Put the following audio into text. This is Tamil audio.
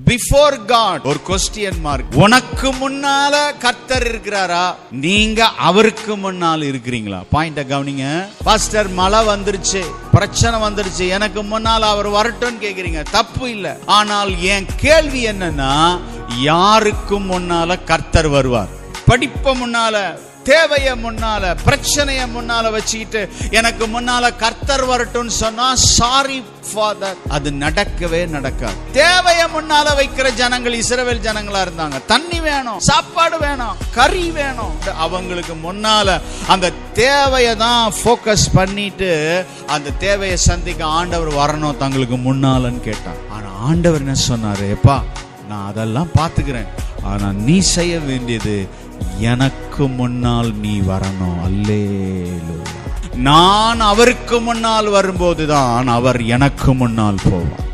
Before God. ஒரு கொஸ்டியன் மார்க். உனக்கு முன்னால கர்த்தர் இருக்கிறாரா, நீங்க அவருக்கு முன்னால் இருக்கிறீங்களா? பாயிண்ட கவனிங்க. பாஸ்டர் மழை வந்துருச்சு, பிரச்சனை வந்துருச்சு, எனக்கு முன்னால் அவர் வரட்டும் கேக்குறீங்க, தப்பு இல்ல. ஆனால் என் கேள்வி என்னன்னா, யாருக்கு முன்னால கர்த்தர் வருவார்? படிப்ப முன்னால, தேவைய முன்னால, பிரச்சனைய முன்னால வச்சுக்கிட்டு எனக்கு முன்னால கர்த்தர் வரட்டும் சொன்னா சாரி ஃபாதர், அது நடக்கவே நடக்காது. தேவைய முன்னால வைக்கிற ஜனங்கள் இஸ்ரவேல் ஜனங்களா இருந்தாங்க. தண்ணி வேணும், சாப்பாடு வேணும், கறி வேணும். அவங்களுக்கு முன்னால அந்த தேவையை தான் போக்கஸ் பண்ணிட்டு அந்த தேவையை சந்திக்க ஆண்டவர் வரணும் தங்களுக்கு முன்னாலன்னு கேட்டாங்க. ஆனா ஆண்டவர் என்ன சொன்னாரு? எப்பா, நான் அதெல்லாம் பாத்துக்கிறேன், ஆனா நீ செய்ய வேண்டியது எனக்கு முன்னால் நீ வரணும். அல்லேலூயா. நான் அவருக்கு முன்னால் வரும்போதுதான் அவர் எனக்கு முன்னால் போவார்.